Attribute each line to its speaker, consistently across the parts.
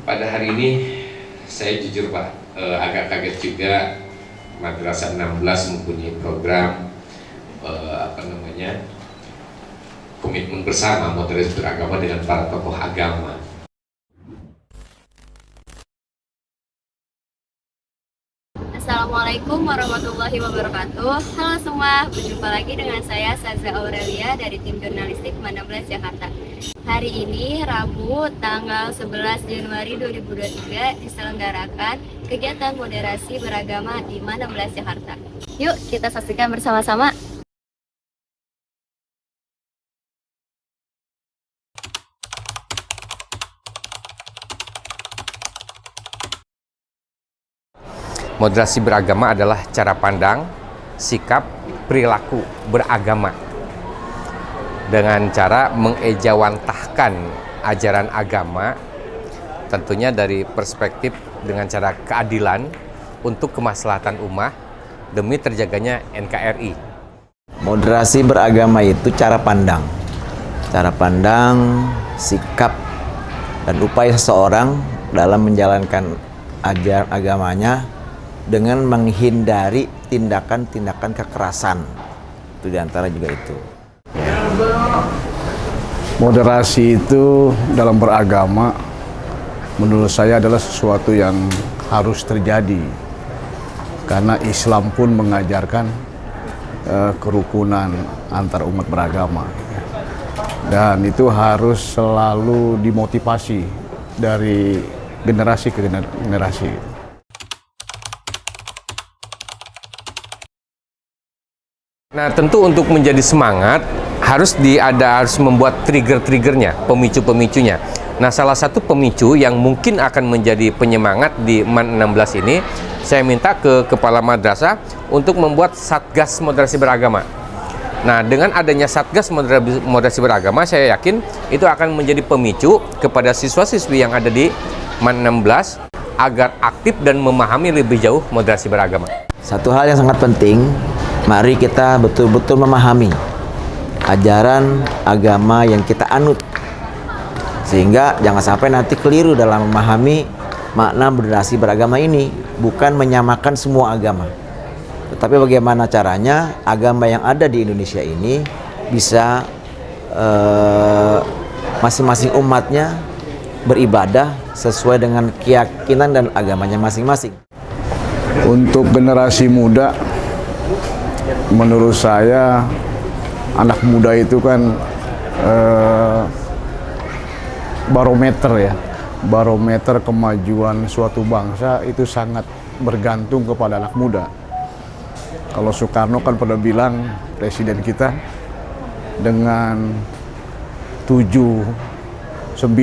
Speaker 1: Pada hari ini saya jujur Pak, agak kaget juga Madrasah 16 mempunyai program komitmen bersama moderasi beragama dengan para tokoh agama.
Speaker 2: Assalamualaikum warahmatullahi wabarakatuh. Halo semua, berjumpa lagi dengan saya Saza Aurelia dari tim jurnalistik 16 Jakarta. Hari ini Rabu tanggal 11 Januari 2023 diselenggarakan kegiatan moderasi beragama di 16 Jakarta. Yuk kita saksikan bersama-sama.
Speaker 1: Moderasi beragama adalah cara pandang, sikap, perilaku beragama dengan cara mengejawantahkan ajaran agama, tentunya dari perspektif dengan cara keadilan untuk kemaslahatan ummah demi terjaganya NKRI.
Speaker 3: Moderasi beragama itu cara pandang, sikap, dan upaya seseorang dalam menjalankan ajaran agamanya dengan menghindari tindakan-tindakan kekerasan. Itu diantara juga itu.
Speaker 4: Moderasi itu dalam beragama menurut saya adalah sesuatu yang harus terjadi, karena Islam pun mengajarkan kerukunan antar umat beragama, dan itu harus selalu dimotivasi dari generasi ke generasi.
Speaker 1: Nah, tentu untuk menjadi semangat harus membuat trigger-triggernya, pemicu-pemicunya. Nah, salah satu pemicu yang mungkin akan menjadi penyemangat di MAN 16 ini, saya minta ke Kepala Madrasah untuk membuat Satgas Moderasi Beragama. Nah, dengan adanya Satgas Moderasi Beragama, saya yakin itu akan menjadi pemicu kepada siswa-siswi yang ada di MAN 16 agar aktif dan memahami lebih jauh moderasi beragama.
Speaker 3: Satu hal yang sangat penting, mari kita betul-betul memahami ajaran agama yang kita anut, sehingga jangan sampai nanti keliru dalam memahami makna moderasi beragama ini. Bukan menyamakan semua agama, tetapi bagaimana caranya agama yang ada di Indonesia ini bisa masing-masing umatnya beribadah sesuai dengan keyakinan dan agamanya masing-masing.
Speaker 4: Untuk generasi muda, menurut saya anak muda itu kan barometer kemajuan suatu bangsa itu sangat bergantung kepada anak muda. Kalau Soekarno kan pernah bilang, presiden kita, dengan 7-9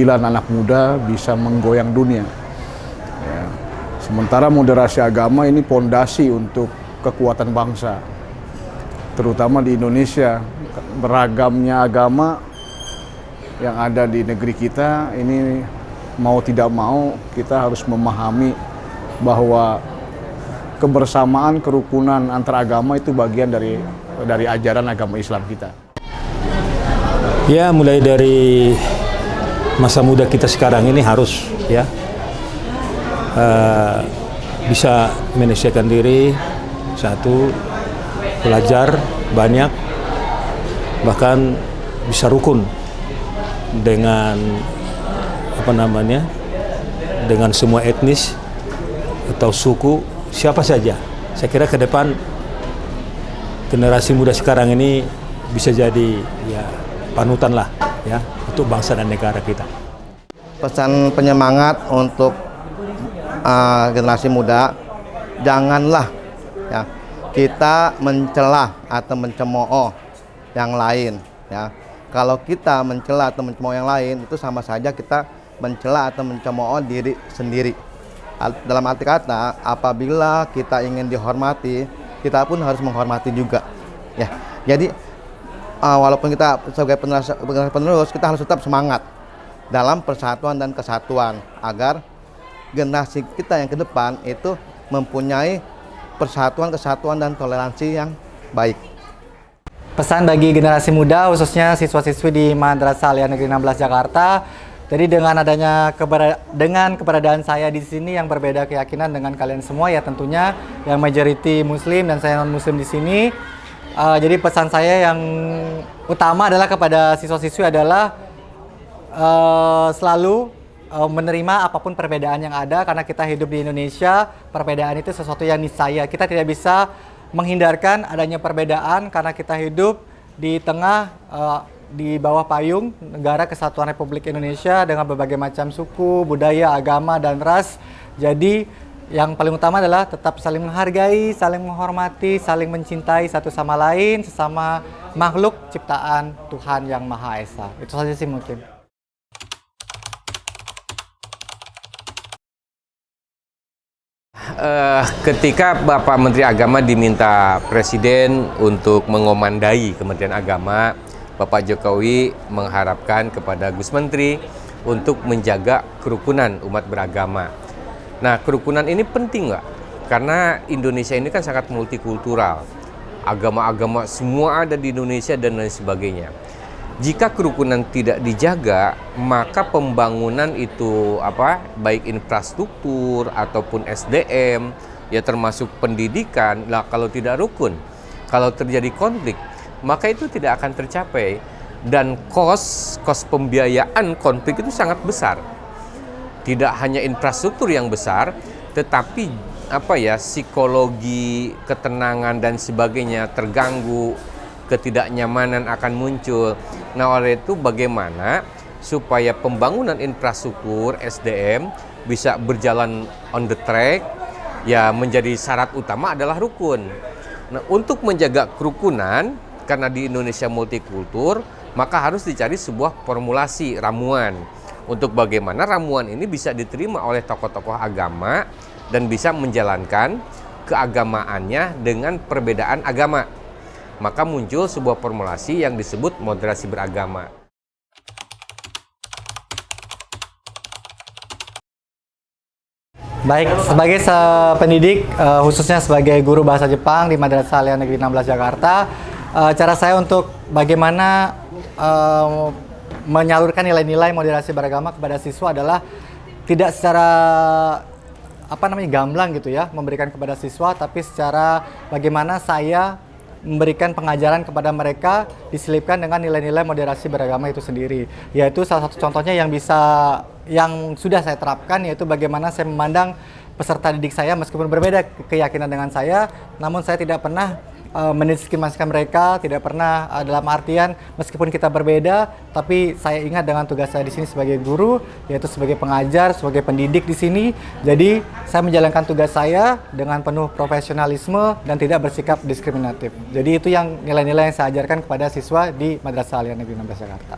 Speaker 4: anak muda bisa menggoyang dunia. Ya. Sementara moderasi agama ini pondasi untuk kekuatan bangsa, terutama di Indonesia. Beragamnya agama yang ada di negeri kita ini, mau tidak mau kita harus memahami bahwa kebersamaan, kerukunan antar agama itu bagian dari ajaran agama Islam kita.
Speaker 5: Ya, mulai dari masa muda kita sekarang ini harus bisa menyelesaikan diri, satu, belajar banyak, bahkan bisa rukun dengan dengan semua etnis atau suku siapa saja. Saya kira ke depan generasi muda sekarang ini bisa jadi panutan lah untuk bangsa dan negara kita.
Speaker 6: Pesan penyemangat untuk generasi muda, janganlah kita mencela atau mencemooh yang lain. Kalau kita mencela atau mencemooh yang lain, itu sama saja kita mencela atau mencemooh diri sendiri. Dalam arti kata, apabila kita ingin dihormati, kita pun harus menghormati juga. Jadi walaupun kita sebagai penerus, kita harus tetap semangat dalam persatuan dan kesatuan agar generasi kita yang ke depan itu mempunyai persatuan, kesatuan, dan toleransi yang baik.
Speaker 7: Pesan bagi generasi muda, khususnya siswa-siswi di Madrasah Alia Negeri 16 Jakarta, Jadi dengan keberadaan saya di sini yang berbeda keyakinan dengan kalian semua ya tentunya yang majority Muslim dan saya non Muslim di sini. Jadi pesan saya yang utama adalah kepada siswa-siswi adalah selalu menerima apapun perbedaan yang ada karena kita hidup di Indonesia. Perbedaan itu sesuatu yang niscaya. Kita tidak bisa menghindarkan adanya perbedaan karena kita hidup di tengah di bawah payung Negara Kesatuan Republik Indonesia dengan berbagai macam suku, budaya, agama, dan ras. Jadi yang paling utama adalah tetap saling menghargai, saling menghormati, saling mencintai satu sama lain, sesama makhluk ciptaan Tuhan Yang Maha Esa. Itu saja sih mungkin.
Speaker 1: Ketika Bapak Menteri Agama diminta Presiden untuk mengomandai Kementerian Agama, Bapak Jokowi mengharapkan kepada Gus Menteri untuk menjaga kerukunan umat beragama. Nah, kerukunan ini penting nggak? Karena Indonesia ini kan sangat multikultural. Agama-agama semua ada di Indonesia dan lain sebagainya. Jika kerukunan tidak dijaga, maka pembangunan itu baik infrastruktur ataupun SDM, ya termasuk pendidikan, kalau tidak rukun, kalau terjadi konflik, maka itu tidak akan tercapai dan kos pembiayaan konflik itu sangat besar. Tidak hanya infrastruktur yang besar, tetapi psikologi, ketenangan dan sebagainya terganggu, ketidaknyamanan akan muncul. Nah, oleh itu bagaimana supaya pembangunan infrastruktur SDM bisa berjalan on the track, ya menjadi syarat utama adalah rukun. Nah, untuk menjaga kerukunan, karena di Indonesia multikultur, maka harus dicari sebuah formulasi ramuan untuk bagaimana ramuan ini bisa diterima oleh tokoh-tokoh agama dan bisa menjalankan keagamaannya dengan perbedaan agama. Maka muncul sebuah formulasi yang disebut moderasi beragama.
Speaker 7: Baik, sebagai pendidik, khususnya sebagai guru bahasa Jepang di Madrasah Alia Negeri 16 Jakarta, cara saya untuk bagaimana menyalurkan nilai-nilai moderasi beragama kepada siswa adalah tidak secara gamblang gitu ya, memberikan kepada siswa, tapi secara bagaimana saya memberikan pengajaran kepada mereka diselipkan dengan nilai-nilai moderasi beragama itu sendiri. Yaitu salah satu contohnya yang sudah saya terapkan, yaitu bagaimana saya memandang peserta didik saya meskipun berbeda keyakinan dengan saya, namun saya tidak pernah mendiskriminasikan mereka, tidak pernah dalam artian meskipun kita berbeda, tapi saya ingat dengan tugas saya di sini sebagai guru, yaitu sebagai pengajar, sebagai pendidik di sini. Jadi saya menjalankan tugas saya dengan penuh profesionalisme dan tidak bersikap diskriminatif. Jadi itu yang nilai-nilai yang saya ajarkan kepada siswa di Madrasah Alia Negeri 16 Jakarta.